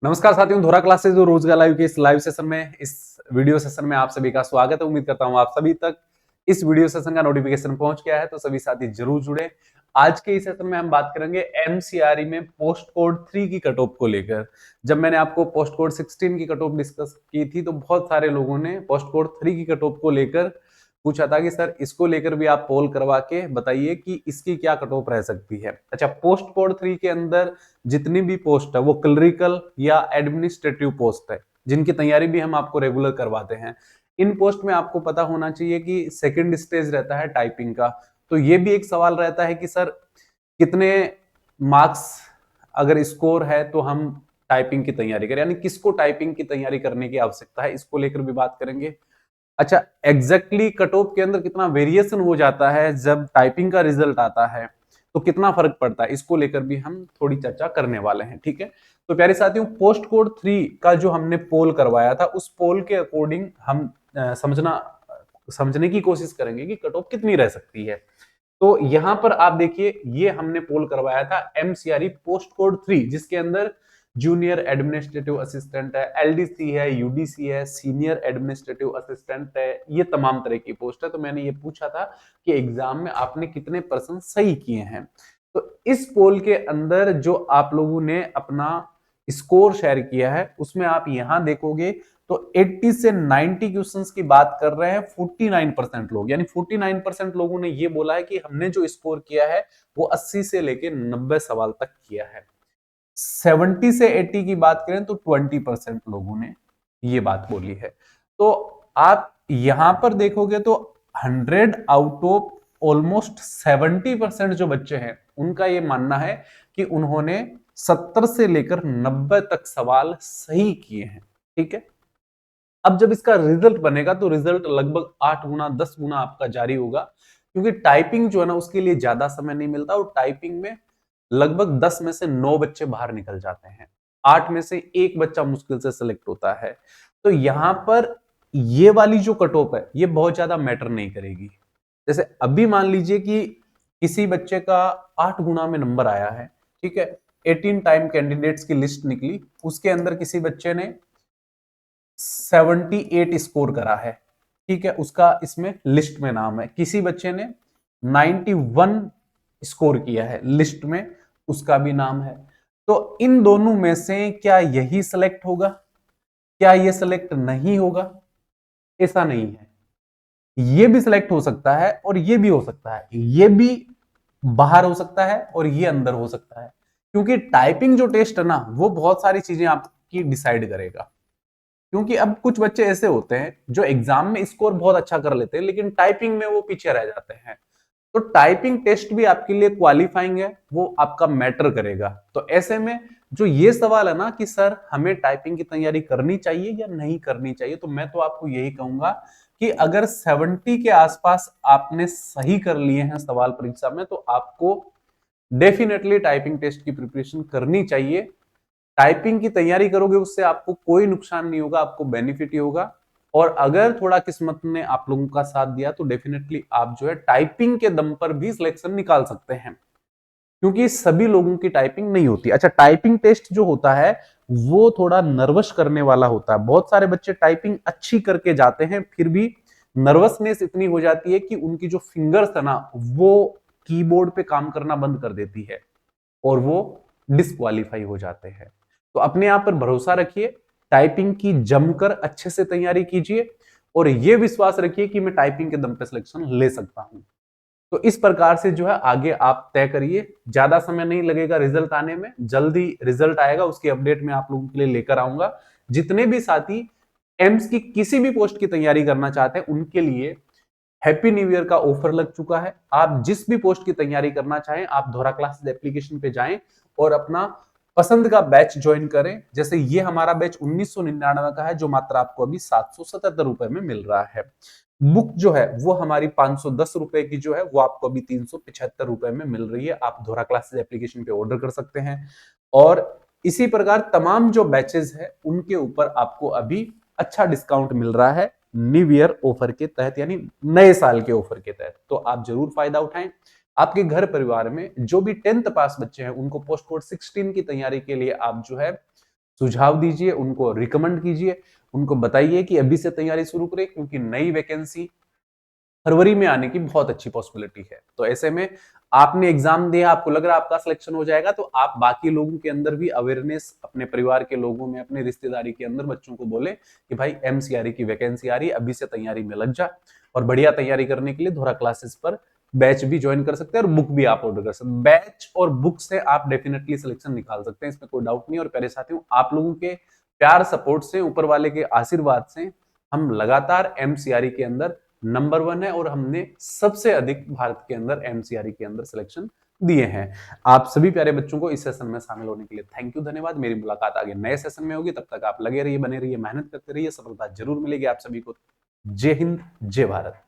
नमस्कार साथियों, धोरा क्लासेस जो रोजगार लाइव के इस लाइव सेशन में, इस वीडियो सेशन में आप सभी का स्वागत है। उम्मीद करता हूं आप सभी तक इस वीडियो सेशन का नोटिफिकेशन पहुंच गया है, तो सभी साथी जरूर जुड़े। आज के इस सेशन में हम बात करेंगे एमसीआरई में पोस्ट कोड 3 की कट ऑफ को लेकर। जब मैंने आपको पोस्ट कोड 16 की कट ऑफ डिस्कस की थी, तो बहुत सारे लोगों ने पोस्ट कोड 3 की कट ऑफ को लेकर पूछा था कि सर इसको लेकर भी आप पोल करवा के बताइए कि इसकी क्या कट ऑफ रह सकती है। अच्छा, पोस्ट कोड 3 के अंदर जितनी भी पोस्ट है वो क्लरिकल या एडमिनिस्ट्रेटिव पोस्ट है, जिनकी तैयारी भी हम आपको रेगुलर करवाते हैं। इन पोस्ट में आपको पता होना चाहिए कि सेकंड स्टेज रहता है टाइपिंग का। तो ये भी एक सवाल रहता है कि सर कितने मार्क्स अगर स्कोर है तो हम टाइपिंग की तैयारी करें, यानी किसको टाइपिंग की तैयारी करने की आवश्यकता है, इसको लेकर भी बात करेंगे। अच्छा, एग्जैक्टली कट ऑफ के अंदर कितना वेरिएशन हो जाता है जब टाइपिंग का रिजल्ट आता है, तो कितना फर्क पड़ता है, इसको लेकर भी हम थोड़ी चर्चा करने वाले हैं। ठीक है, तो प्यारे साथियों, पोस्ट कोड 3 का जो हमने पोल करवाया था, उस पोल के अकॉर्डिंग हम समझने की कोशिश करेंगे कि कट ऑफ कितनी रह सकती है। तो यहां पर आप देखिए, ये हमने पोल करवाया था एमसीआरई पोस्ट कोड 3, जिसके अंदर जूनियर एडमिनिस्ट्रेटिव असिस्टेंट है, एलडीसी है, यूडीसी है, सीनियर एडमिनिस्ट्रेटिव असिस्टेंट है, ये तमाम तरह की पोस्ट है। तो मैंने ये पूछा था कि एग्जाम में आपने कितने परसेंट सही किए हैं। तो इस पोल के अंदर जो आप लोगों ने अपना स्कोर शेयर किया है, उसमें आप यहां देखोगे तो 80 से 90 क्वेश्चंस की बात कर रहे हैं 49% लोग, यानी 49% लोगों ने ये बोला है कि हमने जो स्कोर किया है वो 80 से लेके 90 सवाल तक किया है। 70 से 80 की बात करें तो 20% लोगों ने ये बात बोली है। तो आप यहां पर देखोगे तो 100 आउट ऑफ ऑलमोस्ट 70% जो बच्चे हैं, उनका ये मानना है कि उन्होंने 70 से लेकर 90 तक सवाल सही किए हैं। ठीक है, अब जब इसका रिजल्ट बनेगा तो रिजल्ट लगभग 8 गुना 10 गुना आपका जारी होगा, क्योंकि टाइपिंग जो है ना उसके लिए ज्यादा समय नहीं मिलता, और टाइपिंग में लगभग 10 में से 9 बच्चे बाहर निकल जाते हैं, 8 में से एक बच्चा मुश्किल से सिलेक्ट होता है। तो यहां पर ये वाली जो कट ऑफ है ये बहुत ज्यादा मैटर नहीं करेगी। जैसे अभी मान लीजिए कि किसी बच्चे का 8 गुना में नंबर आया है, ठीक है, 18 टाइम कैंडिडेट्स की लिस्ट निकली, उसके अंदर किसी बच्चे ने 78 स्कोर करा है, ठीक है, उसका इसमें लिस्ट में नाम है। किसी बच्चे ने 91 स्कोर किया है, लिस्ट में उसका भी नाम है। तो इन दोनों में से क्या यही सिलेक्ट होगा, क्या ये सिलेक्ट नहीं होगा? ऐसा नहीं है, ये भी सिलेक्ट हो सकता है और ये भी हो सकता है, ये भी बाहर हो सकता है और ये अंदर हो सकता है, क्योंकि टाइपिंग जो टेस्ट है ना वो बहुत सारी चीजें आपकी डिसाइड करेगा। क्योंकि अब कुछ बच्चे ऐसे होते हैं जो एग्जाम में स्कोर बहुत अच्छा कर लेते हैं, लेकिन टाइपिंग में वो पीछे रह जाते हैं। तो टाइपिंग टेस्ट भी आपके लिए क्वालिफाइंग है, वो आपका मैटर करेगा। तो ऐसे में जो ये सवाल है ना कि सर हमें टाइपिंग की तैयारी करनी चाहिए या नहीं करनी चाहिए, तो मैं तो आपको यही कहूंगा कि अगर 70 के आसपास आपने सही कर लिए हैं सवाल परीक्षा में, तो आपको डेफिनेटली टाइपिंग टेस्ट की प्रिपरेशन करनी चाहिए। टाइपिंग की तैयारी करोगे उससे आपको कोई नुकसान नहीं होगा, आपको बेनिफिट ही होगा। और अगर थोड़ा किस्मत ने आप लोगों का साथ दिया तो डेफिनेटली आप जो है टाइपिंग के दम पर भी सिलेक्शन निकाल सकते हैं, क्योंकि सभी लोगों की टाइपिंग नहीं होती। अच्छा, टाइपिंग टेस्ट जो होता है वो थोड़ा नर्वस करने वाला होता है। बहुत सारे बच्चे टाइपिंग अच्छी करके जाते हैं, फिर भी नर्वसनेस इतनी हो जाती है कि उनकी जो फिंगर्स है ना वो कीबोर्ड पे काम करना बंद कर देती है और वो डिस्क्वालीफाई हो जाते हैं। तो अपने आप पर भरोसा रखिए, टाइपिंग की जमकर अच्छे से तैयारी कीजिए और यह विश्वास रखिए कि मैं टाइपिंग के दम पे सिलेक्शन ले सकता हूं। तो इस प्रकार से जो है आगे आप तय करिए, ज्यादा समय नहीं लगेगा रिजल्ट आने में, जल्दी रिजल्ट आएगा, उसकी अपडेट मैं आप लोगों के लिए लेकर आऊंगा। जितने भी साथी एम्स की किसी भी पोस्ट की तैयारी करना चाहते हैं उनके लिए हैप्पी न्यू ईयर का ऑफर लग चुका है। आप जिस भी पोस्ट की तैयारी करना चाहें, आप धोरा क्लासेस एप्लीकेशन पे जाएं और अपना पसंद का बैच ज्वाइन करें। जैसे ये हमारा बैच 1999 का है, जो मात्र आपको अभी 777 रुपए में मिल रहा है। बुक जो है वो हमारी 510 रुपए की जो है वो आपको अभी 375 रुपए में मिल रही है। आप धोरा क्लासेस एप्लीकेशन पे ऑर्डर कर सकते हैं। और इसी प्रकार तमाम जो बैचेस है उनके ऊपर आपको अभी अच्छा डिस्काउंट मिल रहा है न्यू ईयर ऑफर के तहत, यानी नए साल के ऑफर के तहत। तो आप जरूर फायदा उठाएं। आपके घर परिवार में जो भी 10th पास बच्चे हैं उनको पोस्ट कोड 16 की तैयारी के लिए आप जो है सुझाव दीजिए, उनको रिकमेंड कीजिए, उनको बताइए कि अभी से तैयारी शुरू करें, क्योंकि नई वैकेंसी फरवरी में आने की बहुत अच्छी पॉसिबिलिटी है। तो ऐसे में आपने एग्जाम दिया, आपको लग रहा है आपका सिलेक्शन हो जाएगा, तो आप बाकी लोगों के अंदर भी अवेयरनेस, अपने परिवार के लोगों में, अपने रिश्तेदारी के अंदर बच्चों को बोले कि भाई एमसीआरई की वैकेंसी आ रही है, अभी से तैयारी में लग जा। और बढ़िया तैयारी करने के लिए धोरा क्लासेस पर बैच भी ज्वाइन कर सकते हैं और बुक भी आप ऑर्डर कर सकते हैं। बैच और बुक से आप डेफिनेटली सिलेक्शन निकाल सकते हैं, इसमें कोई डाउट नहीं। और प्यारे साथियों, आप लोगों के प्यार, सपोर्ट से, ऊपर वाले के आशीर्वाद से हम लगातार एमसीआरई के अंदर नंबर 1 है और हमने सबसे अधिक भारत के अंदर एमसीआरई के अंदर सिलेक्शन दिए हैं। आप सभी प्यारे बच्चों को इस सेशन में शामिल होने के लिए थैंक यू, धन्यवाद। मेरी मुलाकात आगे नए सेशन में होगी, तब तक आप लगे रहिए, बने रहिए, मेहनत करते रहिए, सफलता जरूर मिलेगी आप सभी को। जय हिंद, जय भारत।